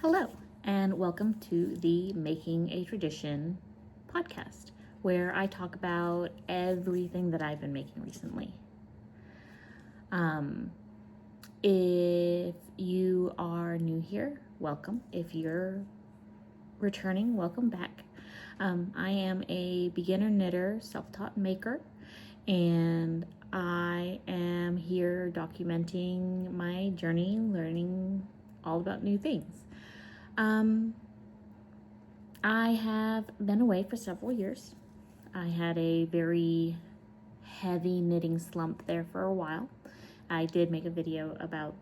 Hello, and welcome to the Making a Tradition podcast, where I talk about everything that I've been making recently. If you are new here, welcome. If you're returning, welcome back. I am a beginner knitter, self-taught maker, and I am here documenting my journey, learning all about new things. I have been away for several years. I had a very heavy knitting slump there for a while. I did make a video about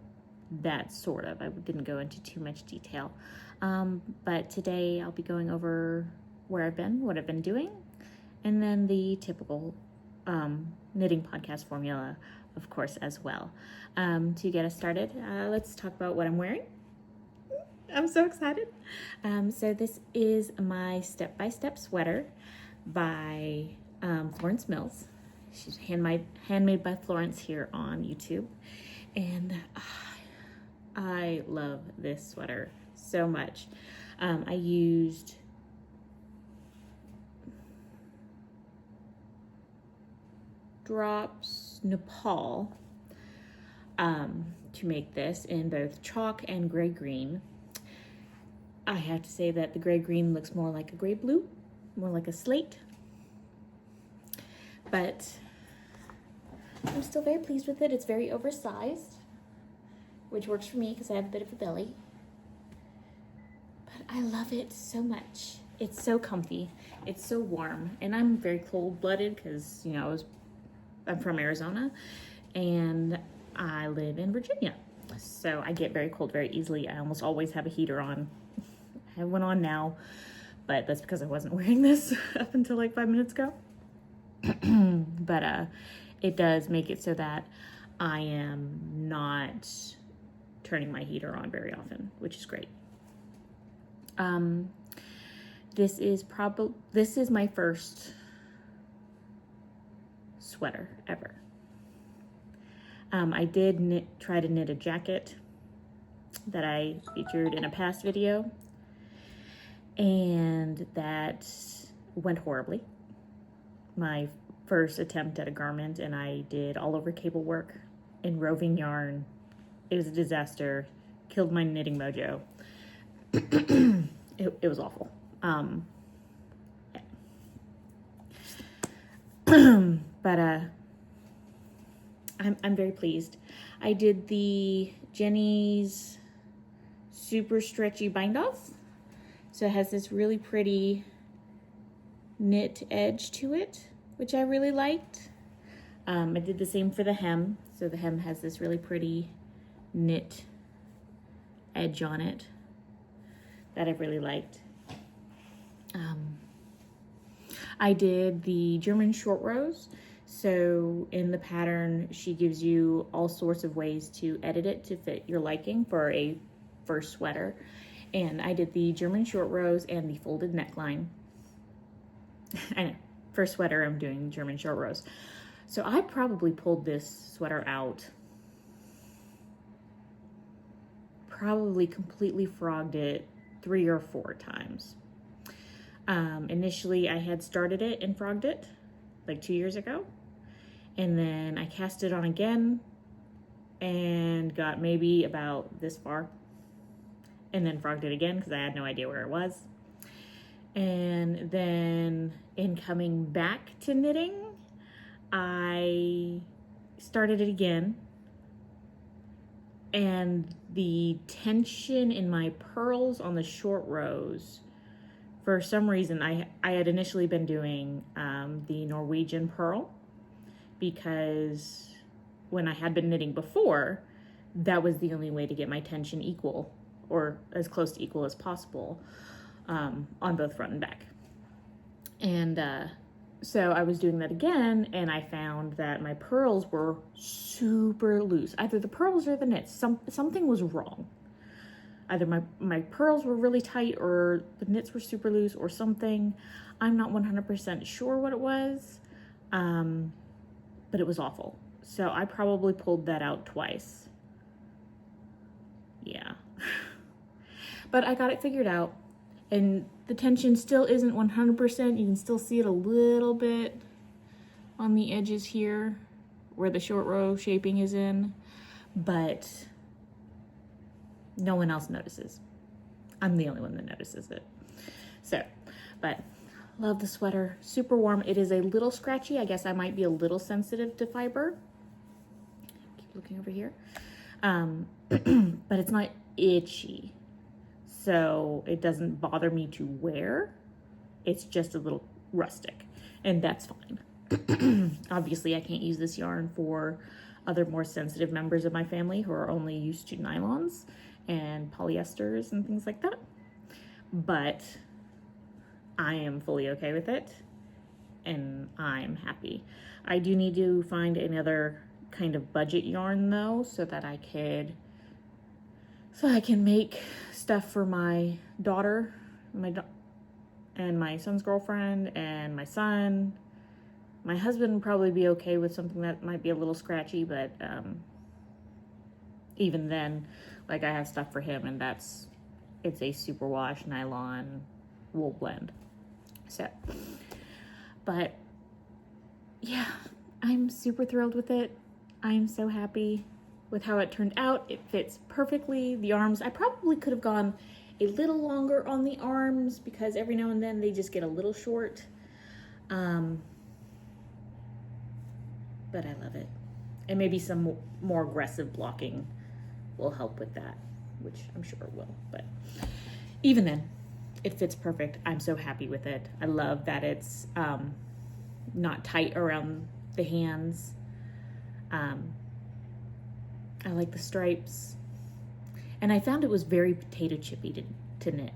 that, sort of. I didn't go into too much detail. But today I'll be going over where I've been, what I've been doing, and then the typical knitting podcast formula, of course, as well. To get us started, let's talk about what I'm wearing. I'm so excited. So this is my step-by-step sweater by Florence Mills. She's handmade by Florence here on YouTube. And I love this sweater so much. I used drops Nepal to make this in both chalk and gray green. I have to say that the gray green looks more like a gray blue, more like a slate, but I'm still very pleased with it. It's very oversized, which works for me because I have a bit of a belly, but I love it so much. It's so comfy, it's so warm, and I'm very cold-blooded because, you know, I'm from Arizona and I live in Virginia, so I get very cold very easily. I almost always have a heater on. I have one on now, but that's because I wasn't wearing this up until like 5 minutes ago. But it does make it so that I am not turning my heater on very often, which is great. This is my first sweater ever. I did try to knit a jacket that I featured in a past video, and that went horribly. My first attempt at a garment, and I did all over cable work in roving yarn. It was a disaster, killed my knitting mojo. It was awful. But I'm very pleased. I did the Jenny's super stretchy bind off. So it has this really pretty knit edge to it, which I really liked. I did the same for the hem. So the hem has this really pretty knit edge on it that I really liked. I did the German short rows. So in the pattern, she gives you all sorts of ways to edit it to fit your liking for a first sweater. And I did the German short rows and the folded neckline. I know, for sweater, I'm doing German short rows. So I probably pulled this sweater out, probably completely frogged it 3 or 4 times. Initially, I had started it and frogged it like 2 years ago. And then I cast it on again and got maybe about this far. And then frogged it again because I had no idea where it was. And then in coming back to knitting, I started it again. And the tension in my purls on the short rows, for some reason, I had initially been doing the Norwegian purl, because when I had been knitting before, that was the only way to get my tension equal, or as close to equal as possible, on both front and back. And so I was doing that again, and I found that my purls were super loose. Either the purls or the knits. Something was wrong. Either my purls were really tight, or the knits were super loose, or something. I'm not 100% sure what it was, but it was awful. So I probably pulled that out twice. Yeah. But I got it figured out, and the tension still isn't 100%. You can still see it a little bit on the edges here where the short row shaping is in, but no one else notices. I'm the only one that notices it. So, but love the sweater, super warm. It is a little scratchy. I guess I might be a little sensitive to fiber. Keep looking over here. But it's not itchy, so it doesn't bother me to wear. It's just a little rustic, and that's fine. Obviously, I can't use this yarn for other more sensitive members of my family who are only used to nylons and polyesters and things like that. But I am fully okay with it, and I'm happy. I do need to find another kind of budget yarn though, so that I can make stuff for my daughter, and my son's girlfriend, and my son. My husband would probably be okay with something that might be a little scratchy, but even then, like, I have stuff for him, and it's a superwash nylon wool blend. So, but yeah, I'm super thrilled with it. I'm so happy with how it turned out. It fits perfectly. The arms, I probably could have gone a little longer on the arms because every now and then they just get a little short. But I love it. And maybe some more aggressive blocking will help with that, which I'm sure it will. But even then, it fits perfect. I'm so happy with it. I love that it's not tight around the hands. I like the stripes. And I found it was very potato chippy to knit.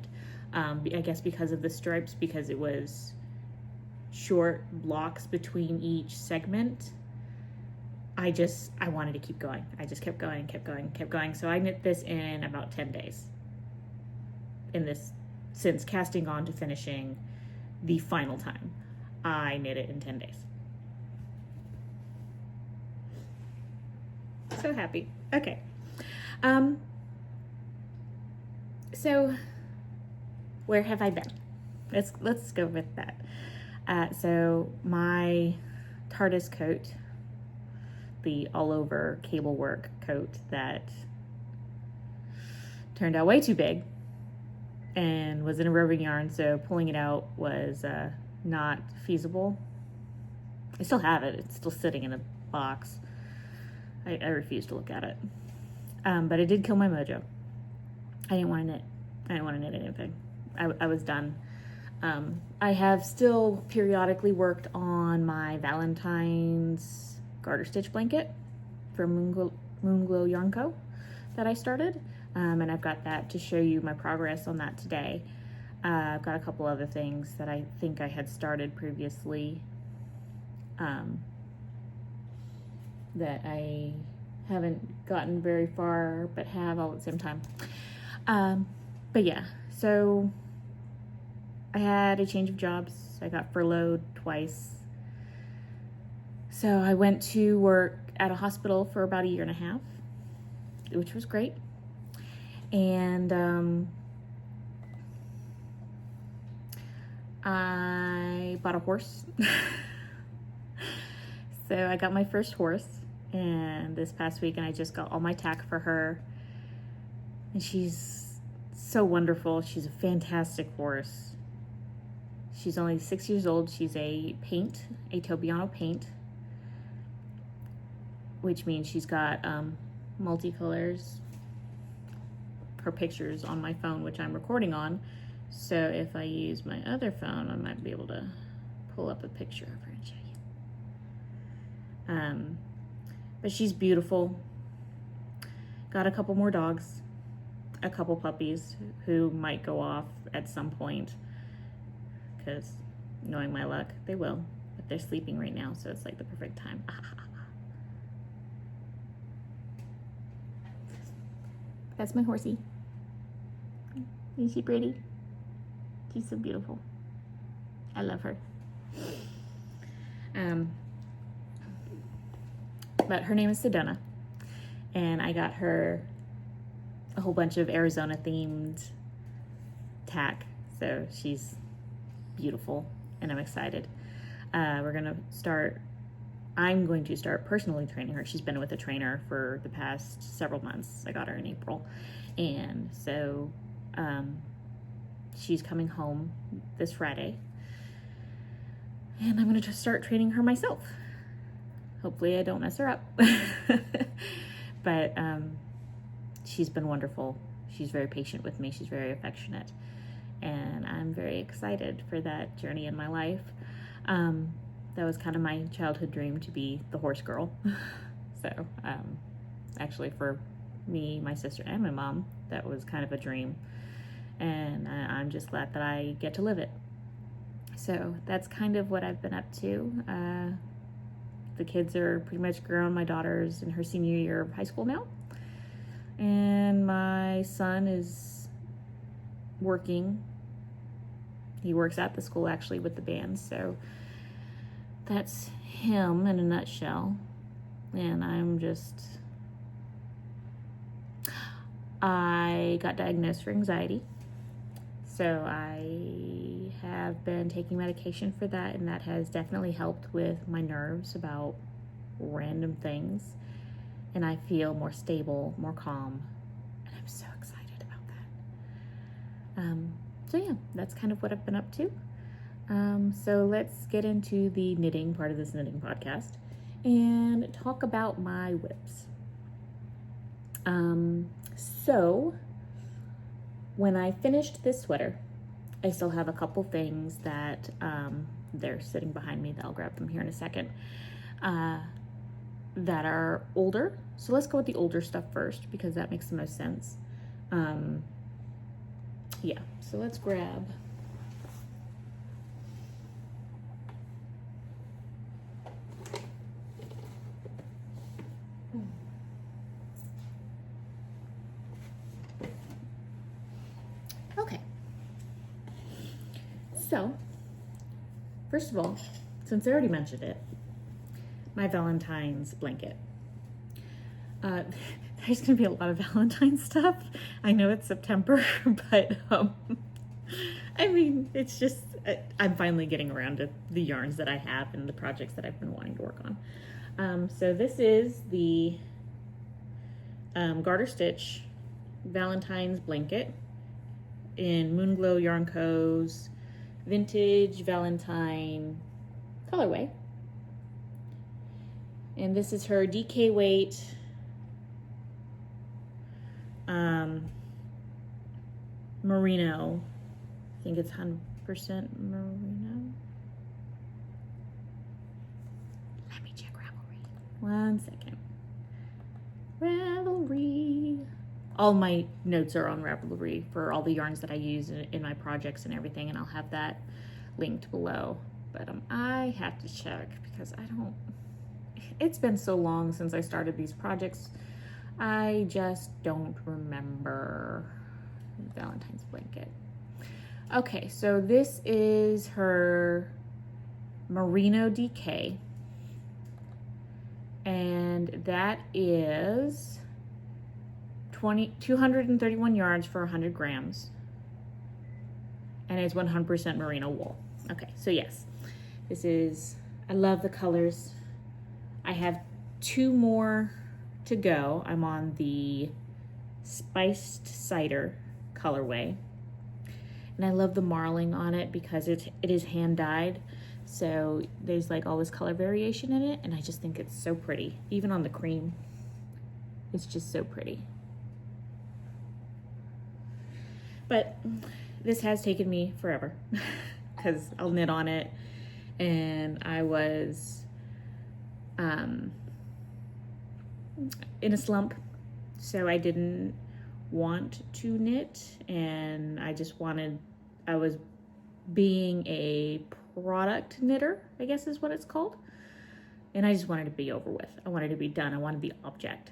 I guess because of the stripes, because it was short blocks between each segment. I wanted to keep going. I just kept going. So I knit this in about 10 days. Since casting on to finishing the final time, I knit it in 10 days. So happy. Okay. So where have I been? Let's go with that. So my TARDIS coat, the all over cable work coat that turned out way too big and was in a roving yarn, so pulling it out was not feasible. I still have it. It's still sitting in a box. I refuse to look at it. But it did kill my mojo. I didn't want to knit. I didn't want to knit anything. I was done. I have still periodically worked on my Valentine's garter stitch blanket from Moonglow Yarn Co. that I started. And I've got that to show you my progress on that today. I've got a couple other things that I think I had started previously that I haven't gotten very far, but have all at the same time. But yeah, so I had a change of jobs. I got furloughed twice. So I went to work at a hospital for about 1.5 years, which was great. And I bought a horse. So I got my first horse, and this past week, and I just got all my tack for her. And she's so wonderful. She's a fantastic horse. She's only 6 years old. She's a Tobiano paint, which means she's got multicolors. Her pictures on my phone, which I'm recording on. So if I use my other phone, I might be able to pull up a picture of her and show you. But she's beautiful. Got a couple more dogs, a couple puppies who might go off at some point, because knowing my luck, they will, but they're sleeping right now, so it's like the perfect time. That's my horsey. Isn't she pretty? She's so beautiful. I love her. But her name is Sedona, and I got her a whole bunch of Arizona themed tack. So she's beautiful and I'm excited. I'm going to start personally training her. She's been with a trainer for the past several months. I got her in April. And so she's coming home this Friday. And I'm going to start training her myself. Hopefully I don't mess her up. But she's been wonderful. She's very patient with me. She's very affectionate. And I'm very excited for that journey in my life. That was kind of my childhood dream, to be the horse girl. So actually for me, my sister, and my mom, that was kind of a dream. And I'm just glad that I get to live it. So that's kind of what I've been up to. The kids are pretty much grown. My daughter's in her senior year of high school now. And my son is working. He works at the school actually with the band. So that's him in a nutshell. And I got diagnosed for anxiety. So I have been taking medication for that, and that has definitely helped with my nerves about random things. And I feel more stable, more calm, and I'm so excited about that. So yeah, that's kind of what I've been up to. So let's get into the knitting part of this knitting podcast and talk about my WIPs. So when I finished this sweater, I still have a couple things that they're sitting behind me, that I'll grab them here in a second, that are older. So let's go with the older stuff first, because that makes the most sense. Yeah, so let's grab okay. So, first of all, since I already mentioned it, my Valentine's blanket. There's gonna be a lot of Valentine's stuff. I know it's September, but I mean, it's just, I'm finally getting around to the yarns that I have and the projects that I've been wanting to work on. So this is the Garter Stitch Valentine's blanket in Moonglow Yarn Co.'s Vintage Valentine colorway. And this is her DK weight merino. I think it's 100% merino. Let me check Ravelry. 1 second. Ravelry. All my notes are on Ravelry for all the yarns that I use in my projects and everything, and I'll have that linked below. But I have to check because it's been so long since I started these projects. I just don't remember Valentine's blanket. Okay, so this is her merino DK, and that is 231 yards for 100 grams, and it's 100% merino wool. Okay, so yes, I love the colors. I have 2 more to go. I'm on the spiced cider colorway, and I love the marling on it because it is hand dyed, so there's like all this color variation in it, and I just think it's so pretty. Even on the cream, it's just so pretty. But this has taken me forever because I'll knit on it, and I was in a slump, so I didn't want to knit, and I was being a product knitter, I guess is what it's called, and I just wanted to be over with. I wanted to be done. I wanted the object.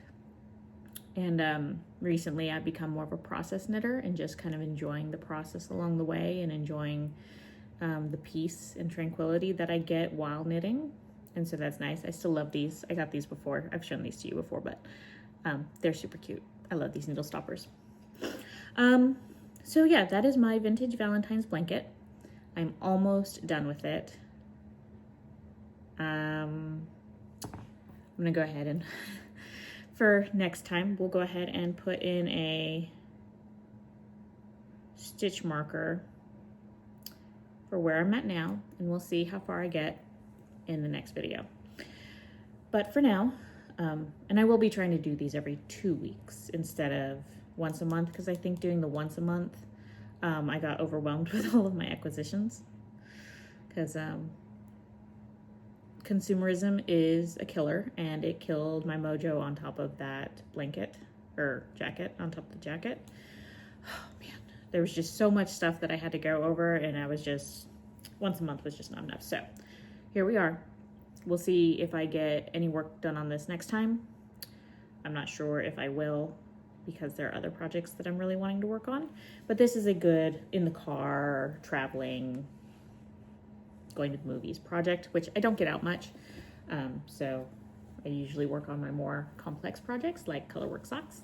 And recently I've become more of a process knitter and just kind of enjoying the process along the way and enjoying the peace and tranquility that I get while knitting. And so that's nice. I still love these. I got these before. I've shown these to you before, but they're super cute. I love these needle stoppers. So yeah, that is my vintage Valentine's blanket. I'm almost done with it. I'm gonna go ahead and for next time, we'll go ahead and put in a stitch marker for where I'm at now, and we'll see how far I get in the next video. But for now, and I will be trying to do these every 2 weeks instead of once a month, because I think doing the once a month, I got overwhelmed with all of my acquisitions, because consumerism is a killer, and it killed my mojo on top of that blanket or jacket, on top of the jacket. Oh man, there was just so much stuff that I had to go over, and I was just, once a month was just not enough. So here we are. We'll see if I get any work done on this next time. I'm not sure if I will, because there are other projects that I'm really wanting to work on, but this is a good in the car, traveling, going to the movies project, which I don't get out much. So I usually work on my more complex projects like colorwork socks.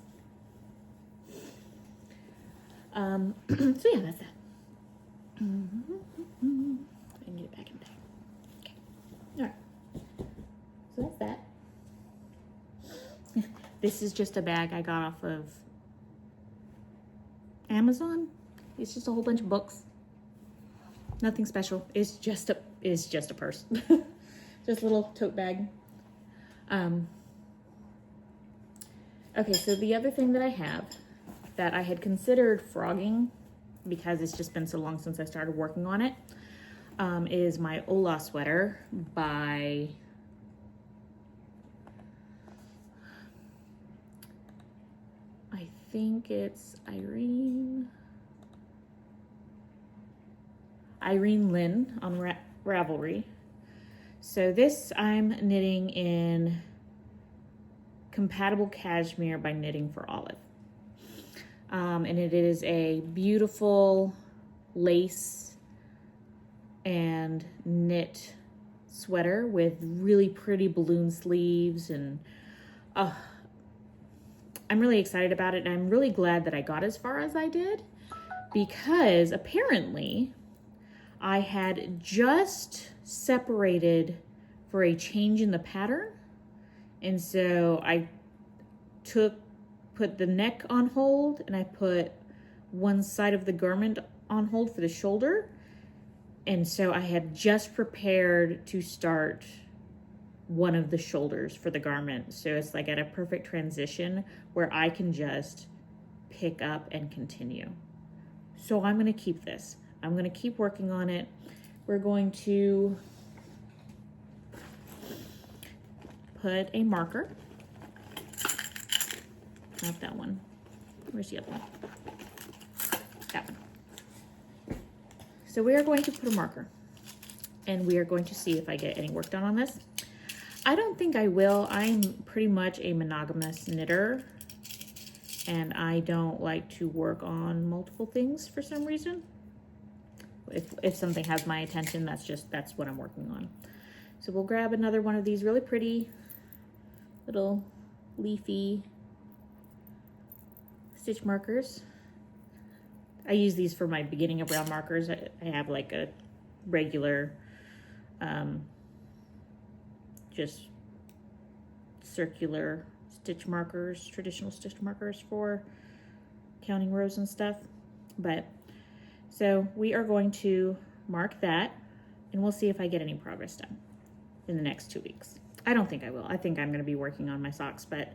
So yeah, that's that. I can get it back in the bag. Okay. All right. So that's that. This is just a bag I got off of Amazon. It's just a whole bunch of books. Nothing special. It's just a purse. Just a little tote bag. Okay, so the other thing that I have that I had considered frogging, because it's just been so long since I started working on it, is my Ola sweater by I think it's Irene Lynn on Ravelry. So this I'm knitting in Compatible Cashmere by Knitting for Olive. And it is a beautiful lace and knit sweater with really pretty balloon sleeves, and I'm really excited about it, and I'm really glad that I got as far as I did, because apparently I had just separated for a change in the pattern, and so I put the neck on hold, and I put one side of the garment on hold for the shoulder, and so I had just prepared to start one of the shoulders for the garment. So it's like at a perfect transition where I can just pick up and continue. So I'm gonna keep this. I'm gonna keep working on it. We're going to put a marker. Not that one. Where's the other one? That one. So we are going to put a marker, and we are going to see if I get any work done on this. I don't think I will. I'm pretty much a monogamous knitter, and I don't like to work on multiple things for some reason. If something has my attention, that's what I'm working on. So we'll grab another one of these really pretty little leafy stitch markers. I use these for my beginning of round markers. I have like a regular just circular stitch markers, traditional stitch markers for counting rows and stuff. But so we are going to mark that, and we'll see if I get any progress done in the next 2 weeks. I don't think I will. I think I'm going to be working on my socks, but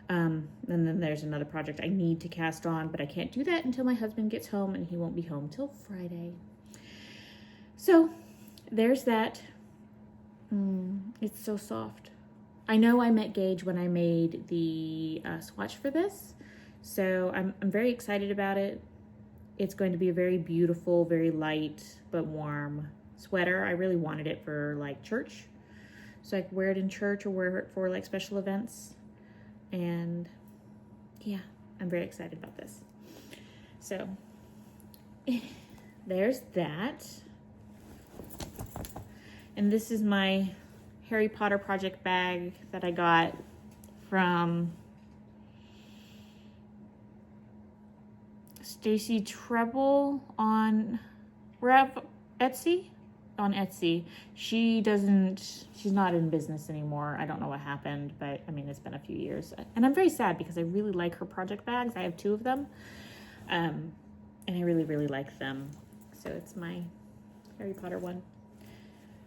and then there's another project I need to cast on, but I can't do that until my husband gets home, and he won't be home till Friday. So there's that. It's so soft. I know I met Gage when I made the swatch for this, so I'm very excited about it. It's going to be a very beautiful, very light but warm sweater. I really wanted it for like church, so I could wear it in church or wear it for like special events. And yeah, I'm very excited about this. So there's that. And this is my Harry Potter project bag that I got from Stacy Treble on Etsy. On Etsy. She's not in business anymore. I don't know what happened, but I mean, it's been a few years. And I'm very sad because I really like her project bags. I have 2 of them. And I really, really like them. So it's my Harry Potter one.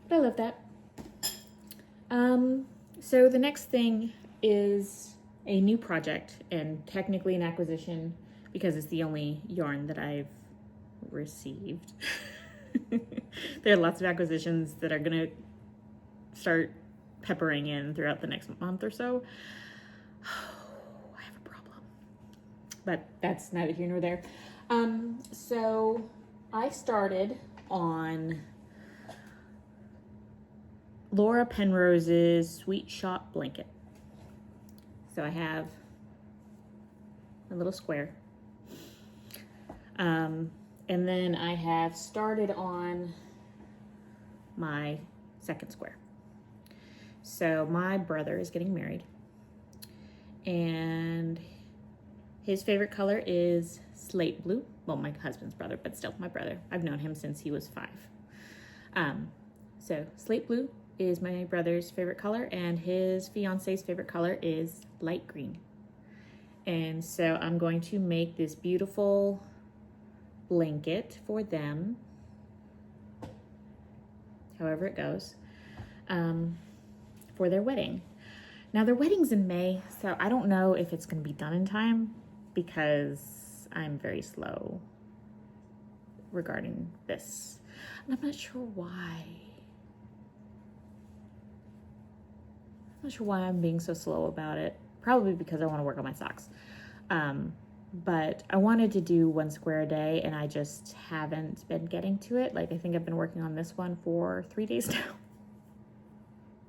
But I love that. So the next thing is a new project, and technically an acquisition because it's the only yarn that I've received. There are lots of acquisitions that are going to start peppering in throughout the next month or so. Oh, I have a problem. But that's neither here nor there. So I started on Laura Penrose's Sweet Shop blanket. So I have a little square. And then I have started on my second square. So my brother is getting married, and his favorite color is slate blue. Well, my husband's brother, but still my brother. I've known him since he was 5. So slate blue is my brother's favorite color, and his fiance's favorite color is light green. And so I'm going to make this beautiful blanket for them, however it goes, for their wedding. Now their wedding's in May, so I don't know if it's going to be done in time because I'm very slow regarding this. And I'm not sure why. I'm not sure why I'm being so slow about it. Probably because I want to work on my socks. But I wanted to do 1 square a day, and I just haven't been getting to it. Like, I think I've been working on this one for 3 days now.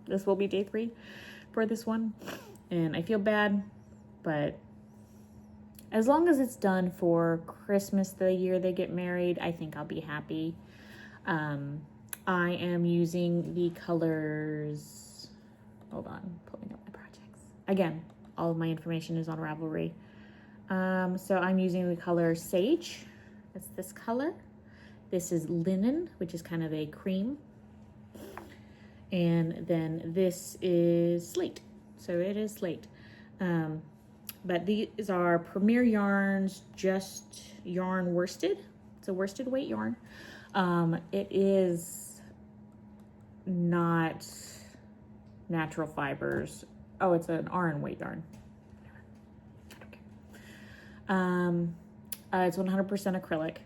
This will be day 3 for this one. And I feel bad, but as long as it's done for Christmas, the year they get married, I think I'll be happy. I am using the colors. Hold on, pulling up my projects. Again, all of my information is on Ravelry. So I'm using the color Sage. That's this color. This is Linen, which is kind of a cream. And then this is Slate. So it is Slate. But these are Premier Yarns, just yarn worsted. It's a worsted weight yarn. It is not natural fibers. Oh, it's an RN weight yarn. It's 100% acrylic,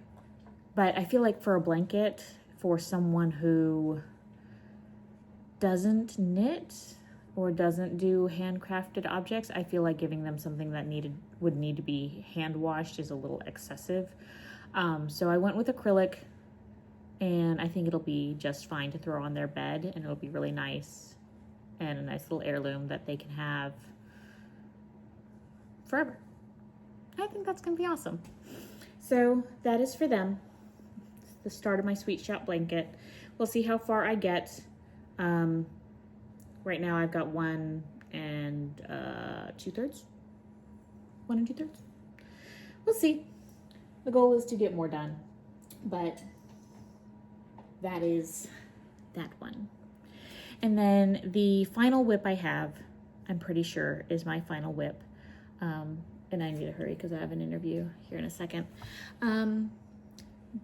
but I feel like for a blanket, for someone who doesn't knit or doesn't do handcrafted objects, I feel like giving them something that would need to be hand washed is a little excessive. So I went with acrylic, and I think it'll be just fine to throw on their bed, and it'll be really nice and a nice little heirloom that they can have forever. I think that's gonna be awesome. So that is for them. It's the start of my Sweet Shop blanket. We'll see how far I get. Right now I've got 1 2/3. 1 2/3. We'll see. The goal is to get more done, but that is that one. And then the final WIP I have, I'm pretty sure, is my final WIP. And I need to hurry because I have an interview here in a second.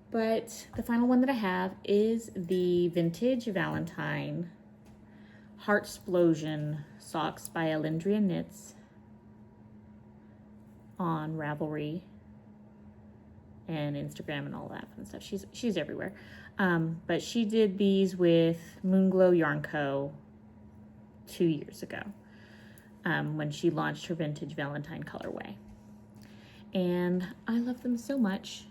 But the final one that I have is the Vintage Valentine Heartsplosion socks by Alindria Knits on Ravelry and Instagram and all that fun stuff. She's everywhere. But she did these with Moonglow Yarn Co. 2 years ago. When she launched her Vintage Valentine colorway. And I love them so much.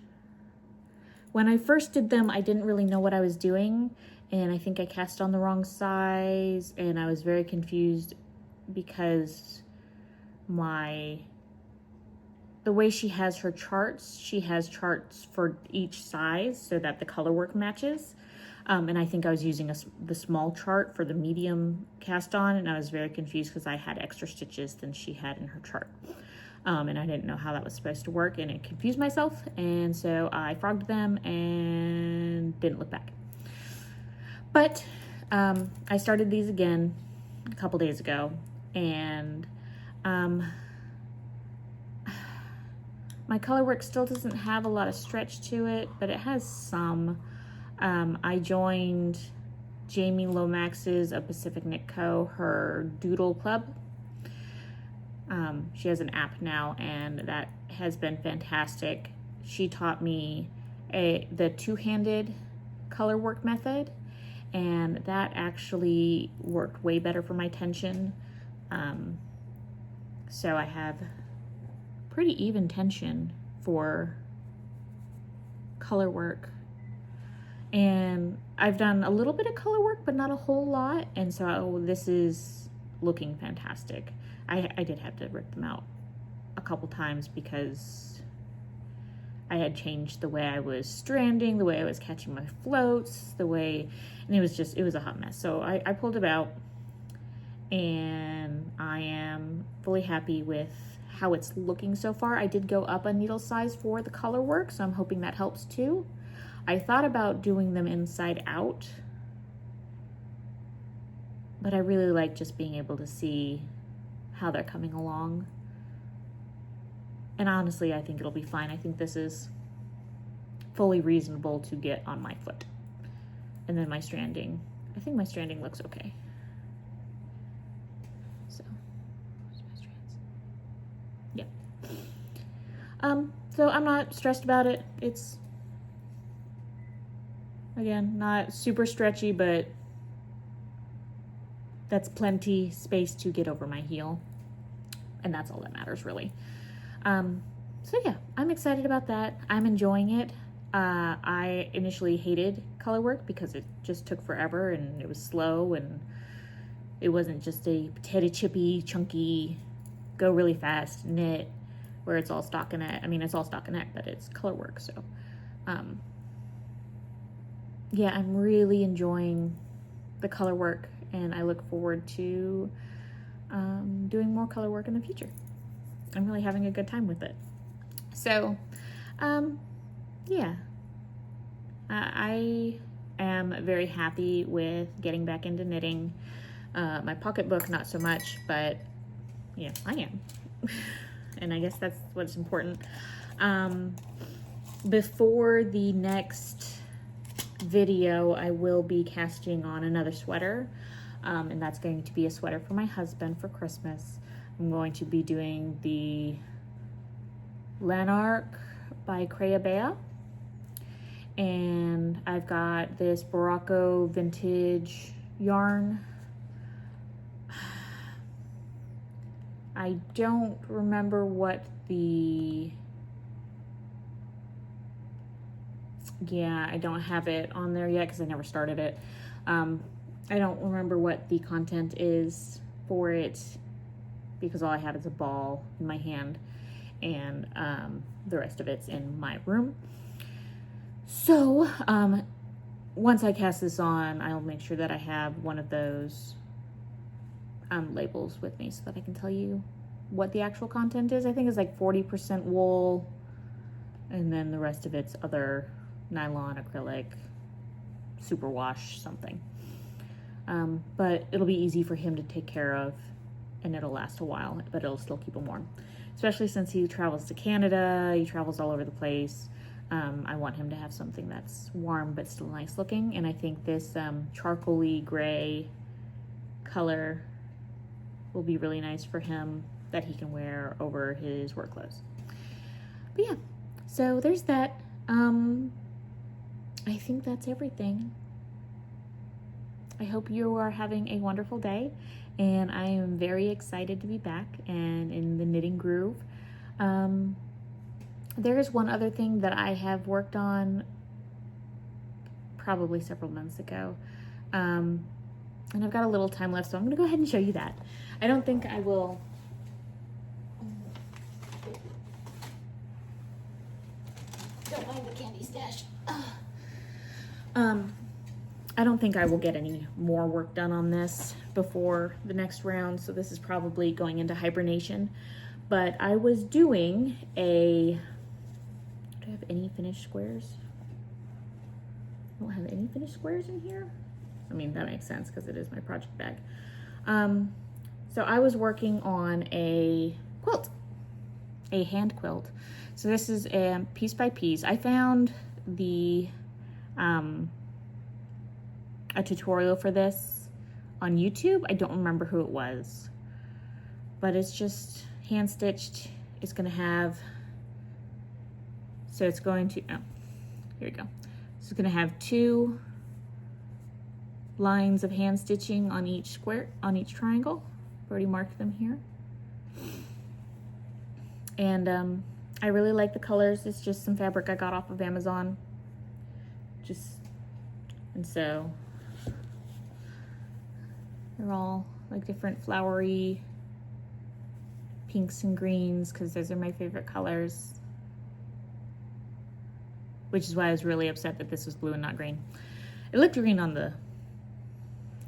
When I first did them, I didn't really know what I was doing, and I think I cast on the wrong size, and I was very confused because the way she has her charts, she has charts for each size so that the color work matches. And I think I was using the small chart for the medium cast on, and I was very confused because I had extra stitches than she had in her chart. and I didn't know how that was supposed to work, and it confused myself, and so I frogged them and didn't look back. But I started these again a couple days ago, and my color work still doesn't have a lot of stretch to it, but it has some. I joined Jamie Lomax's of Pacific Knit Co., her doodle club. She has an app now, and that has been fantastic. She taught me the two-handed color work method, and that actually worked way better for my tension. So I have pretty even tension for color work. And I've done a little bit of color work, but not a whole lot. And so this is looking fantastic. I did have to rip them out a couple times because I had changed the way I was stranding, the way I was catching my floats, and it was a hot mess. So I pulled it out, and I am fully happy with how it's looking so far. I did go up a needle size for the color work, so I'm hoping that helps too. I thought about doing them inside out, but I really like just being able to see how they're coming along. And honestly, I think it'll be fine. I think this is fully reasonable to get on my foot. And then my stranding, I think my stranding looks okay. So, where's my strands? Yeah. So I'm not stressed about it. It's, again, not super stretchy, but that's plenty space to get over my heel. And that's all that matters, really. So yeah, I'm excited about that. I'm enjoying it. I initially hated color work because it just took forever, and it was slow, and it wasn't just a potato chippy, chunky, go really fast knit where it's all stockinette. I mean, it's all stockinette, but it's color work. So, yeah, I'm really enjoying the color work, and I look forward to doing more color work in the future. I'm really having a good time with it. So, yeah, I am very happy with getting back into knitting. My pocketbook, not so much, but yeah, I am. And I guess that's what's important. Before the next video, I will be casting on another sweater, and that's going to be a sweater for my husband for Christmas. I'm going to be doing the Lanark by Crochet, and I've got this Barocco vintage yarn. I don't remember what I don't have it on there yet because I never started it. I don't remember what the content is for it because all I have is a ball in my hand, and the rest of it's in my room. So once I cast this on, I'll make sure that I have one of those labels with me so that I can tell you what the actual content is. I think it's like 40% wool, and then the rest of it's other nylon, acrylic, superwash, something. But it'll be easy for him to take care of, and it'll last a while, but it'll still keep him warm. Especially since he travels to Canada, he travels all over the place. I want him to have something that's warm but still nice looking, and I think this charcoaly gray color will be really nice for him that he can wear over his work clothes. But yeah, so there's that. I think that's everything. I hope you are having a wonderful day, and I am very excited to be back and in the knitting groove. There is one other thing that I have worked on probably several months ago, and I've got a little time left, so I'm going to go ahead and show you that. I don't think I will. Don't mind the candy stash. I don't think I will get any more work done on this before the next round, so this is probably going into hibernation. But I was doing do I have any finished squares? I don't have any finished squares in here. I mean, that makes sense because it is my project bag. So I was working on a quilt, a hand quilt. So this is a piece by piece. I found a tutorial for this on YouTube. I don't remember who it was, but it's just hand stitched. It's gonna have, so it's going to, oh, here we go. So it's gonna have 2 lines of hand stitching on each square, on each triangle. I've already marked them here. And I really like the colors. It's just some fabric I got off of Amazon. And so they're all like different flowery pinks and greens, because those are my favorite colors. Which is why I was really upset that this was blue and not green. It looked green on the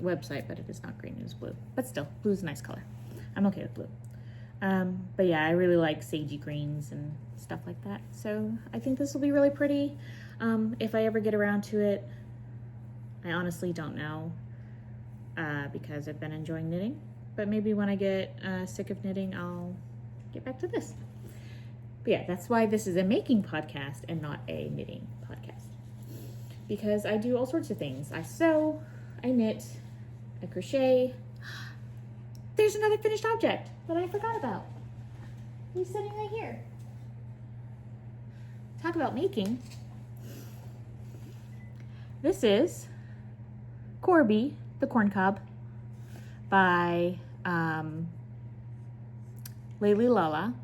website, but it is not green, it is blue. But still, blue is a nice color. I'm okay with blue. But yeah, I really like sagey greens and stuff like that. So I think this will be really pretty. If I ever get around to it, I honestly don't know, because I've been enjoying knitting. But maybe when I get sick of knitting, I'll get back to this. But yeah, that's why this is a making podcast and not a knitting podcast. Because I do all sorts of things. I sew, I knit, I crochet. There's another finished object that I forgot about. He's sitting right here. Talk about making. This is Corby, the Corn Cob, by Layli Lala.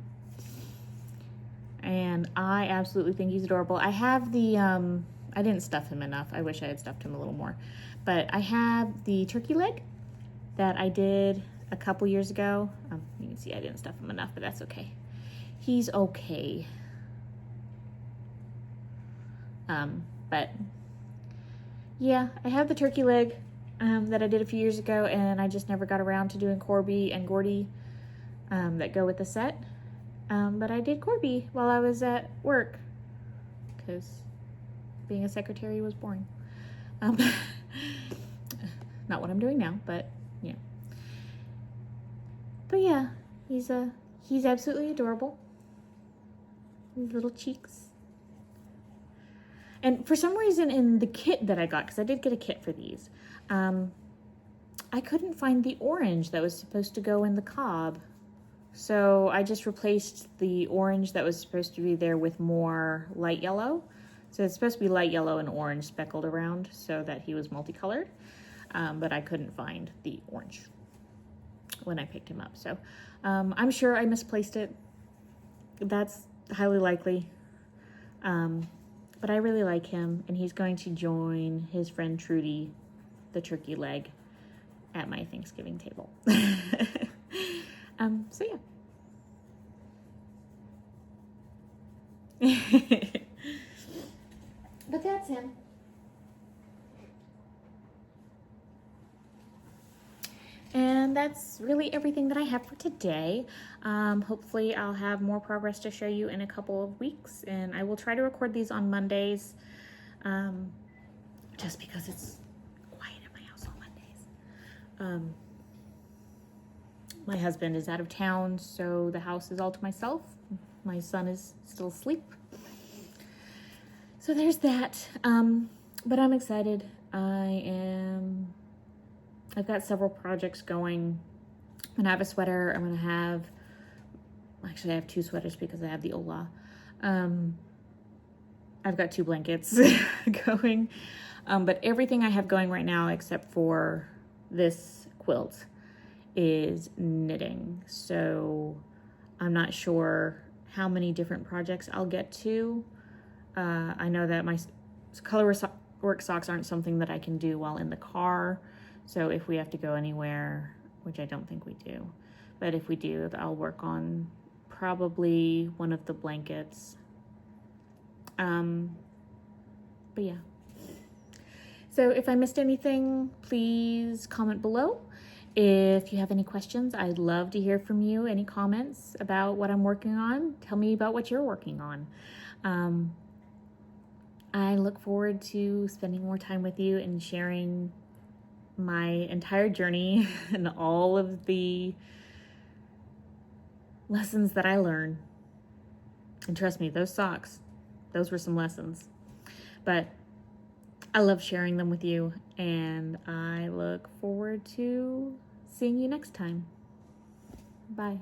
And I absolutely think he's adorable. I have the, I didn't stuff him enough. I wish I had stuffed him a little more. But I have the turkey leg that I did a couple years ago. You can see I didn't stuff him enough, but that's okay. He's okay. But yeah, I have the turkey leg that I did a few years ago, and I just never got around to doing Corby and Gordy that go with the set. But I did Corby while I was at work, because being a secretary was boring. Not what I'm doing now, but yeah. But yeah, he's absolutely adorable. His little cheeks. And for some reason in the kit that I got, because I did get a kit for these, I couldn't find the orange that was supposed to go in the cob. So I just replaced the orange that was supposed to be there with more light yellow. So it's supposed to be light yellow and orange speckled around so that he was multicolored. But I couldn't find the orange when I picked him up. So I'm sure I misplaced it. That's highly likely. But I really like him, and he's going to join his friend Trudy, the turkey leg, at my Thanksgiving table. So yeah. But that's him. And that's really everything that I have for today. Hopefully I'll have more progress to show you in a couple of weeks, and I will try to record these on Mondays, just because it's quiet at my house on Mondays. My husband is out of town, so the house is all to myself. My son is still asleep. So there's that. But I'm excited. I've got several projects going. I'm gonna have a sweater. Actually I have 2 sweaters because I have the Ola. I've got 2 blankets going. But everything I have going right now, except for this quilt, is knitting. So I'm not sure how many different projects I'll get to. I know that my color work socks aren't something that I can do while in the car. So if we have to go anywhere, which I don't think we do, but if we do, I'll work on probably one of the blankets. But yeah. So if I missed anything, please comment below. If you have any questions, I'd love to hear from you. Any comments about what I'm working on? Tell me about what you're working on. I look forward to spending more time with you and sharing my entire journey and all of the lessons that I learned. And trust me, those socks, those were some lessons. But I love sharing them with you, and I look forward to seeing you next time. Bye.